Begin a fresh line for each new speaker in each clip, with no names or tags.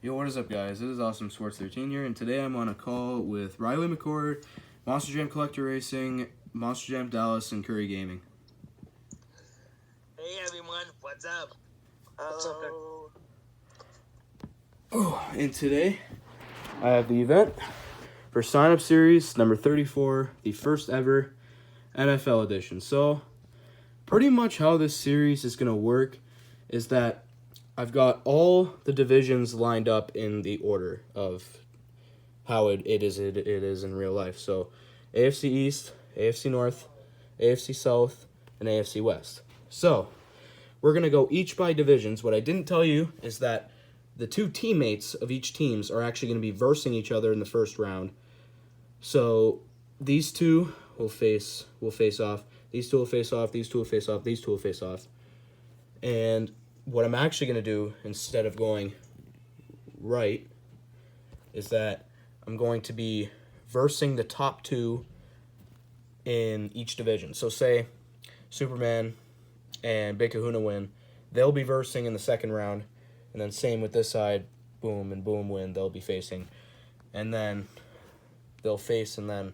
Yo, what is up, guys? This is Awesome Sports 13 here, and today I'm on a call with Riley McCord, Monster Jam Collector Racing, Monster Jam Dallas, and Curry Gaming.
Hey everyone, what's up?
What's up, guys?
Oh, and today I have the event for Sign Up Series number 34, the first ever NFL edition. So, pretty much how this series is going to work is that I've got all the divisions lined up in the order of how it is in real life. So, AFC East, AFC North, AFC South, and AFC West. So, we're going to go each by divisions. What I didn't tell you is that the two teammates of each teams are actually going to be versing each other in the first round. So, these two will face off. These two will face off. These two will face off. These two will face off. And what I'm actually going to do, instead of going right, is that I'm going to be versing the top two in each division. So say Superman and Big Kahuna win, they'll be versing in the second round, and then same with this side, Boom and Boom win, they'll be facing. And then they'll face, and then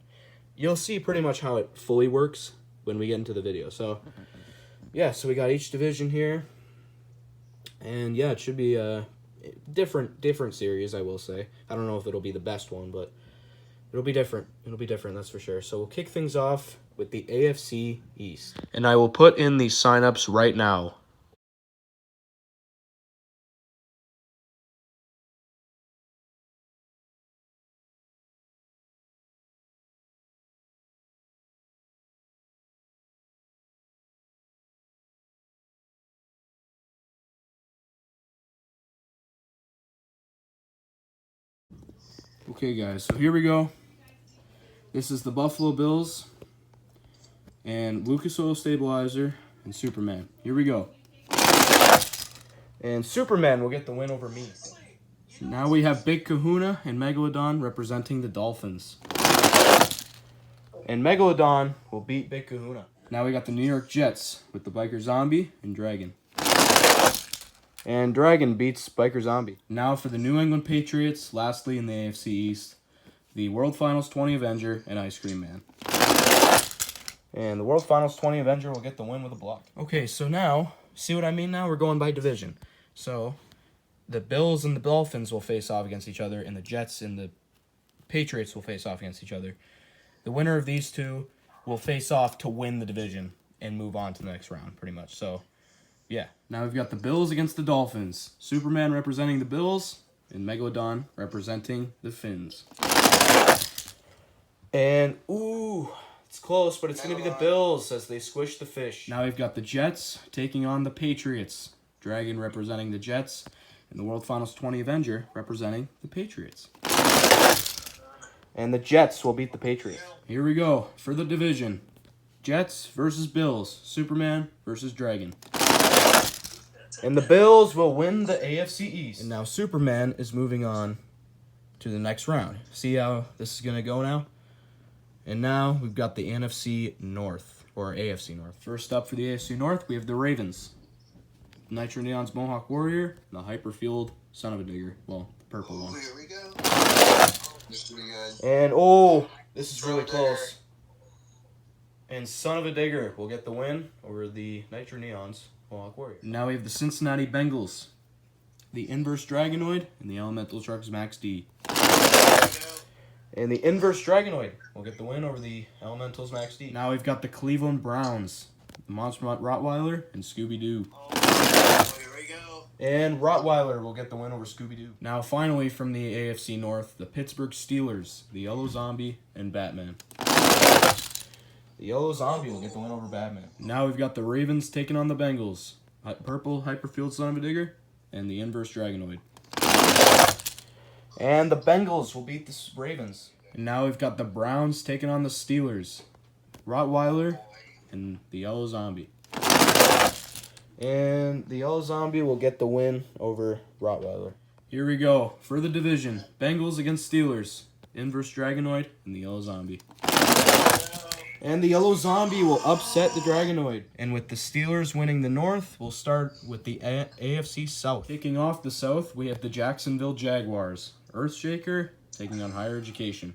you'll see pretty much how it fully works when we get into the video. So, yeah, so we got each division here. And yeah, it should be a different series, I will say. I don't know if it'll be the best one, but it'll be different. It'll be different, that's for sure. So we'll kick things off with the AFC East. And I will put in the signups right now. Okay, guys, so here we go. This is the Buffalo Bills and Lucas Oil Stabilizer and Superman. Here we go. And Superman will get the win over me. Now we have Big Kahuna and Megalodon representing the Dolphins. And Megalodon will beat Big Kahuna. Now we got the New York Jets with the Biker Zombie and Dragon. And Dragon beats Biker Zombie. Now for the New England Patriots, lastly in the AFC East, the World Finals 20 Avenger and Ice Cream Man. And the World Finals 20 Avenger will get the win with a block. Okay, so now, see what I mean now? We're going by division. So, the Bills and the Dolphins will face off against each other, and the Jets and the Patriots will face off against each other. The winner of these two will face off to win the division and move on to the next round, pretty much. So, yeah. Now we've got the Bills against the Dolphins. Superman representing the Bills, and Megalodon representing the Fins. And, ooh, it's close, but it's going to be the Bills as they squish the fish. Now we've got the Jets taking on the Patriots. Dragon representing the Jets, and the World Finals 20 Avenger representing the Patriots. And the Jets will beat the Patriots. Here we go for the division. Jets versus Bills. Superman versus Dragon. And the Bills will win the AFC East. And now Superman is moving on to the next round. See how this is going to go now? And now we've got the NFC North, or AFC North. First up for the AFC North, we have the Ravens. Nitro Neon's Mohawk Warrior, and the Hyperfueled Son of a Digger. Well, the purple one.
Here we go. This is pretty good.
And, oh, this is really close. And Son of a Digger will get the win over the Nitro Neon's Mohawk Warrior. Now we have the Cincinnati Bengals, the Inverse Dragonoid, and the Elemental Sharks Max D. And the Inverse Dragonoid will get the win over the Elementals Max D. Now we've got the Cleveland Browns, the Monster Rottweiler, and Scooby-Doo.
Oh, here we go.
And Rottweiler will get the win over Scooby-Doo. Now finally from the AFC North, the Pittsburgh Steelers, the Yellow Zombie, and Batman. The Yellow Zombie will get the win over Batman. Now we've got the Ravens taking on the Bengals. Purple Hyperfueled Son of a Digger, and the Inverse Dragonoid. And the Bengals will beat the Ravens. And now we've got the Browns taking on the Steelers. Rottweiler and the Yellow Zombie. And the Yellow Zombie will get the win over Rottweiler. Here we go for the division. Bengals against Steelers. Inverse Dragonoid and the Yellow Zombie. And the Yellow Zombie will upset the Dragonoid. And with the Steelers winning the North, we'll start with the AFC South. Kicking off the South, we have the Jacksonville Jaguars. Earthshaker taking on Higher Education.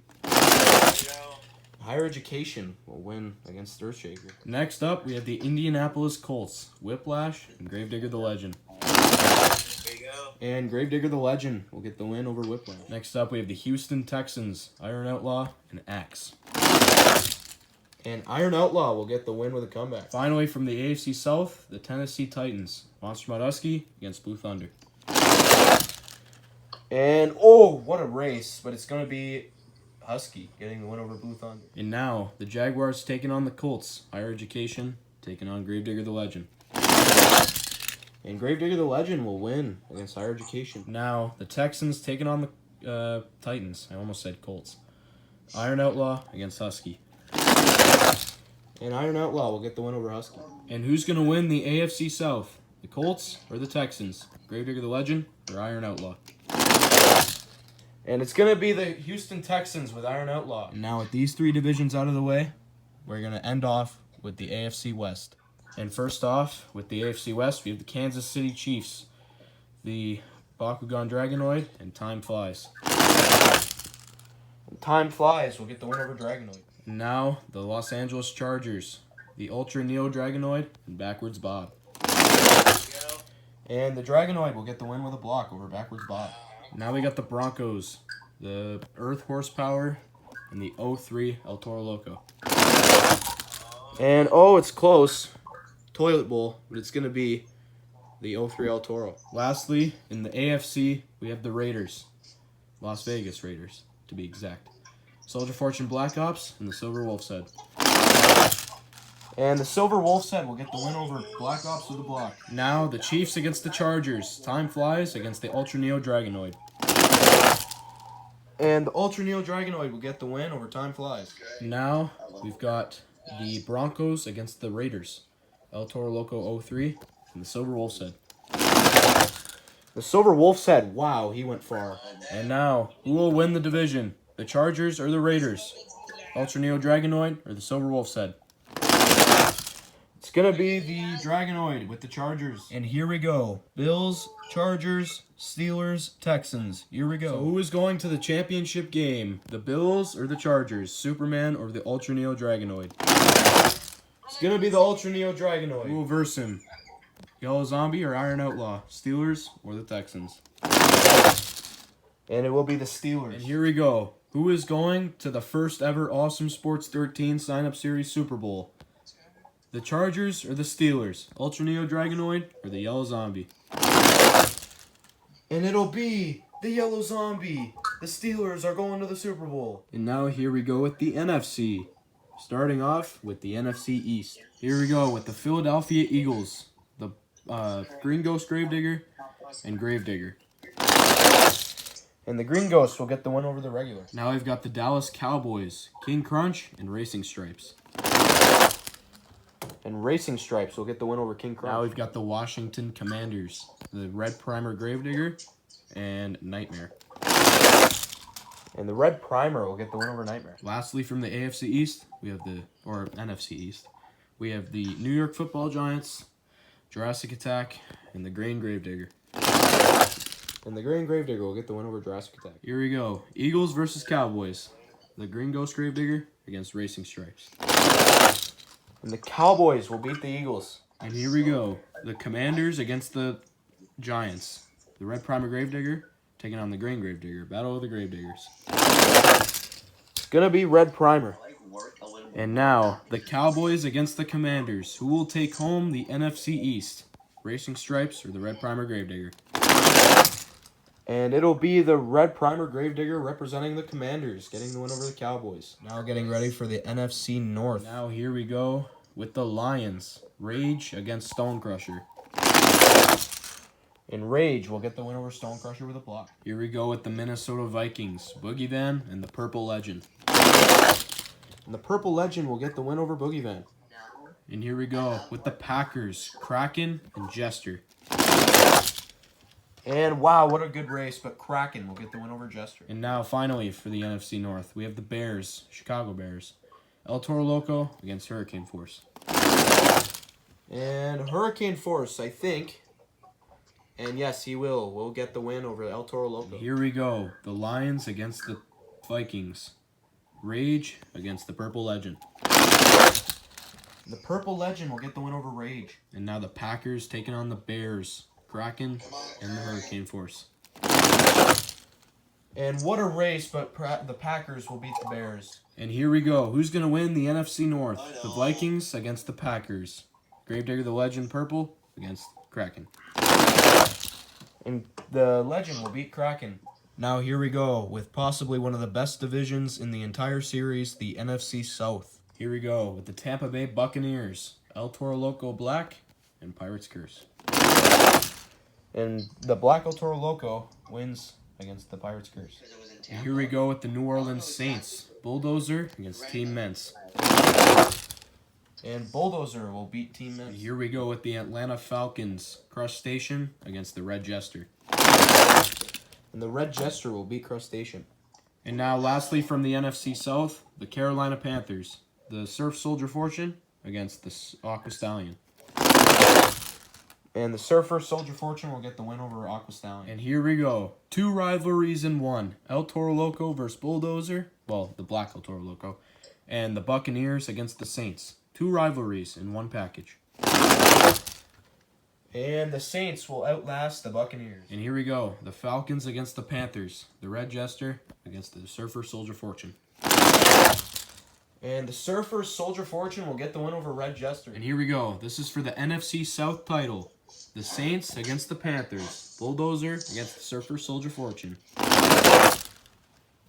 Higher Education will win against Earthshaker. Next up, we have the Indianapolis Colts. Whiplash and Gravedigger the Legend. And Gravedigger the Legend will get the win over Whiplash. Next up, we have the Houston Texans. Iron Outlaw and Axe. And Iron Outlaw will get the win with a comeback. Finally, from the AFC South, the Tennessee Titans. Monster Modusky against Blue Thunder. And, oh, what a race. But it's going to be Husky getting the win over Blue Thunder. And now, the Jaguars taking on the Colts. Higher Education taking on Gravedigger the Legend. And Gravedigger the Legend will win against Higher Education. Now, the Texans taking on the Titans. I almost said Colts. Iron Outlaw against Husky. And Iron Outlaw will get the win over Husky. And who's going to win the AFC South? The Colts or the Texans? Gravedigger the Legend or Iron Outlaw? And it's going to be the Houston Texans with Iron Outlaw. And now with these three divisions out of the way, we're going to end off with the AFC West. And first off, with the AFC West, we have the Kansas City Chiefs, the Bakugan Dragonoid, and Time Flies. And Time Flies will get the win over Dragonoid. And now, the Los Angeles Chargers, the Ultra Neo Dragonoid, and Backwards Bob. And the Dragonoid will get the win with a block over Backwards Bob. Now we got the Broncos, the Earth Horsepower, and the 03 El Toro Loco. And, oh, it's close. Toilet Bowl, but it's going to be the 03 El Toro. Lastly, in the AFC, we have the Raiders. Las Vegas Raiders, to be exact. Soldier Fortune Black Ops and the Silver Wolf's Head. And the Silver Wolf's Head will get the win over Black Ops with the block. Now, the Chiefs against the Chargers. Time Flies against the Ultra Neo Dragonoid. And the Ultra Neo Dragonoid will get the win over Time Flies. Now, we've got the Broncos against the Raiders. El Toro Loco 03 and the Silver Wolf's Head. The Silver Wolf's Head, wow, he went far. And now, who will win the division? The Chargers or the Raiders? Ultra Neo Dragonoid or the Silver Wolf's Head? It's going to be the Dragonoid with the Chargers. And here we go. Bills, Chargers, Steelers, Texans. Here we go. So who is going to the championship game? The Bills or the Chargers? Superman or the Ultra Neo Dragonoid? It's going to be the Ultra Neo Dragonoid. Who will verse him? Yellow Zombie or Iron Outlaw? Steelers or the Texans? And it will be the Steelers. And here we go. Who is going to the first ever Awesome Sports 13 Sign-Up Series Super Bowl? The Chargers or the Steelers? Ultra Neo Dragonoid or the Yellow Zombie? And it'll be the Yellow Zombie. The Steelers are going to the Super Bowl. And now here we go with the NFC. Starting off with the NFC East. Here we go with the Philadelphia Eagles, the Green Ghost Gravedigger, and Gravedigger. And the Green Ghost will get the win over the regular. Now we've got the Dallas Cowboys, King Crunch, and Racing Stripes. And Racing Stripes will get the win over King Crunch. Now we've got the Washington Commanders, the Red Primer Gravedigger, and Nightmare. And the Red Primer will get the win over Nightmare. Lastly, from the AFC East, we have or NFC East, we have the New York Football Giants, Jurassic Attack, and the Green Gravedigger. And the Green Gravedigger will get the win over Jurassic Attack. Here we go. Eagles versus Cowboys. The Green Ghost Gravedigger against Racing Stripes. And the Cowboys will beat the Eagles. And here we go. The Commanders against the Giants. The Red Primer Gravedigger taking on the Green Gravedigger. Battle of the Gravediggers. It's going to be Red Primer. And now, the Cowboys against the Commanders. Who will take home the NFC East? Racing Stripes or the Red Primer Gravedigger? And it'll be the Red Primer Gravedigger representing the Commanders, getting the win over the Cowboys. Now getting ready for the NFC North. Now here we go with the Lions. Rage against Stonecrusher. And Rage will get the win over Stonecrusher with a block. Here we go with the Minnesota Vikings. Boogie Van and the Purple Legend. And the Purple Legend will get the win over Boogie Van. And here we go with the Packers. Kraken and Jester. And wow, what a good race, but Kraken will get the win over Jester. And now, finally, for the NFC North, we have the Bears, Chicago Bears. El Toro Loco against Hurricane Force. And Hurricane Force, I think, and yes, he will get the win over El Toro Loco. And here we go. The Lions against the Vikings. Rage against the Purple Legend. The Purple Legend will get the win over Rage. And now the Packers taking on the Bears. Kraken and the Hurricane Force. And what a race, but the Packers will beat the Bears. And here we go. Who's going to win the NFC North? The Vikings against the Packers. Gravedigger the Legend Purple against Kraken. And the Legend will beat Kraken. Now here we go with possibly one of the best divisions in the entire series, the NFC South. Here we go with the Tampa Bay Buccaneers, El Toro Loco Black, and Pirates Curse. And the Black El Toro Loco wins against the Pirates Curse. And here we go with the New Orleans Saints, Bulldozer against Team Ments. And Bulldozer will beat Team Ments. And here we go with the Atlanta Falcons, Crustacean against the Red Jester. And the Red Jester will beat Crustacean. And now lastly from the NFC South, the Carolina Panthers, the Surf Soldier Fortune against the Aqua Stallion. And the Surfer Soldier Fortune will get the win over Aqua Stallion. And here we go. 2 rivalries in 1. El Toro Loco versus Bulldozer. Well, the Black El Toro Loco. And the Buccaneers against the Saints. 2 rivalries in 1 package. And the Saints will outlast the Buccaneers. And here we go. The Falcons against the Panthers. The Red Jester against the Surfer Soldier Fortune. And the Surfer Soldier Fortune will get the win over Red Jester. And here we go. This is for the NFC South title. The Saints against the Panthers. Bulldozer against the Surfer Soldier Fortune.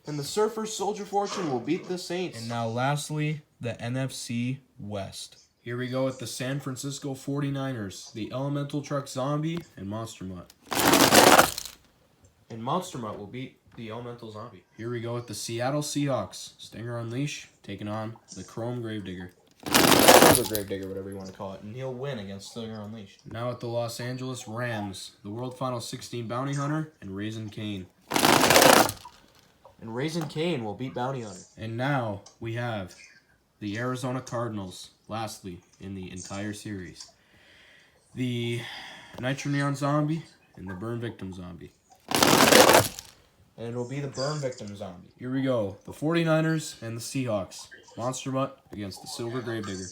And the Surfer Soldier Fortune will beat the Saints. And now lastly, the NFC West. Here we go with the San Francisco 49ers, the Elemental Truck Zombie, and Monster Mutt. And Monster Mutt will beat the Elemental Zombie. Here we go with the Seattle Seahawks, Stinger Unleash, taking on the Chrome Gravedigger. Silver Gravedigger, whatever you want to call it. And he'll win against Stinger Unleashed. Now at the Los Angeles Rams, the World Final 16 Bounty Hunter, and Raising Cane. And Raising Cane will beat Bounty Hunter. And now we have the Arizona Cardinals, lastly, in the entire series. The Nitro Neon Zombie and the Burn Victim Zombie. And it'll be the Burn Victim Zombie. Here we go. The 49ers and the Seahawks. Monster Mutt against the Silver Gravedigger.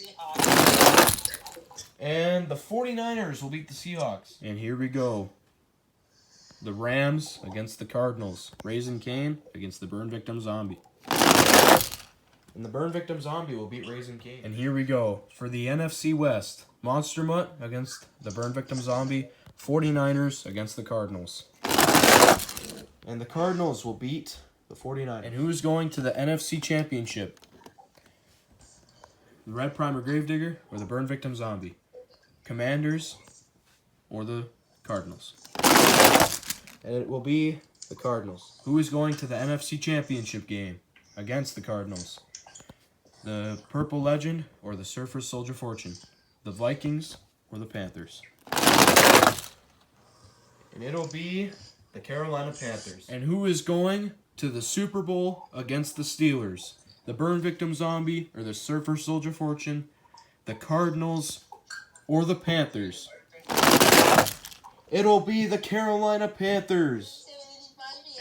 And the 49ers will beat the Seahawks. And here we go. The Rams against the Cardinals. Raising Cane against the Burn Victim Zombie. And the Burn Victim Zombie will beat Raising Cane. And here we go. For the NFC West, Monster Mutt against the Burn Victim Zombie. 49ers against the Cardinals. And the Cardinals will beat the 49ers. And who's going to the NFC Championship? The Red Primer Gravedigger or the Burn Victim Zombie? Commanders or the Cardinals? And it will be the Cardinals. Who is going to the NFC Championship game against the Cardinals? The Purple Legend or the Surfer Soldier Fortune? The Vikings or the Panthers? And it'll be the Carolina Panthers. And who is going to the Super Bowl against the Steelers? The Burn Victim Zombie or the Surfer Soldier Fortune? The Cardinals or the Panthers? It'll be the Carolina Panthers.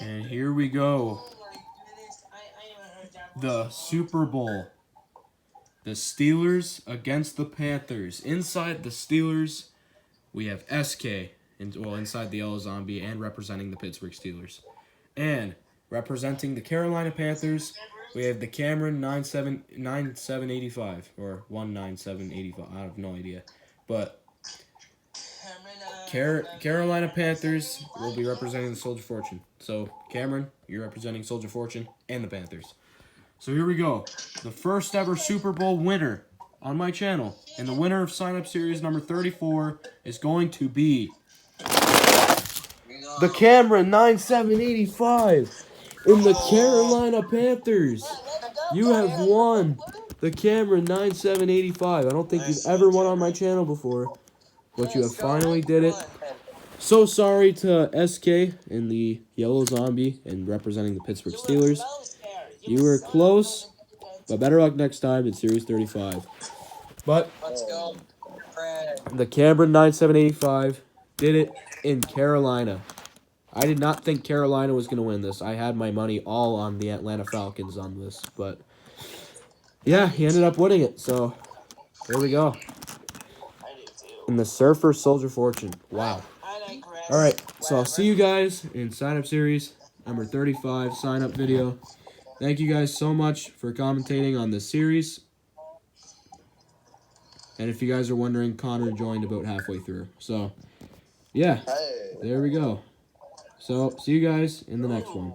And here we go. The Super Bowl. The Steelers against the Panthers. Inside the Steelers, we have SK. Inside the Yellow Zombie and representing the Pittsburgh Steelers. And representing the Carolina Panthers, we have the Cameron 9785 or 19785. I have no idea. But Carolina Panthers will be representing the Soldier Fortune. So, Cameron, you're representing Soldier Fortune and the Panthers. So here we go. The first ever Super Bowl winner on my channel. And the winner of Sign Up Series number 34 is going to be the Cameron 9785 in the Carolina Panthers. You have won the Cameron 9785. I don't think you've ever won on my channel before, but you have finally did it. So sorry to SK in the Yellow Zombie and representing the Pittsburgh Steelers. You were close, But better luck next time in Series 35. But
Let's go, Fred.
the Cameron 9785 did it in Carolina. I did not think Carolina was going to win this. I had my money all on the Atlanta Falcons on this. But, yeah, he ended up winning it. So, there we go.
I do too.
And the Surfer Soldier Fortune. Wow.
I like Chris.
All right, so I'll see you guys in sign-up series number 35 sign-up video. Thank you guys so much for commentating on this series. And if you guys are wondering, Connor joined about halfway through. So, yeah,
Hey.
there we go. So, see you guys in the next one.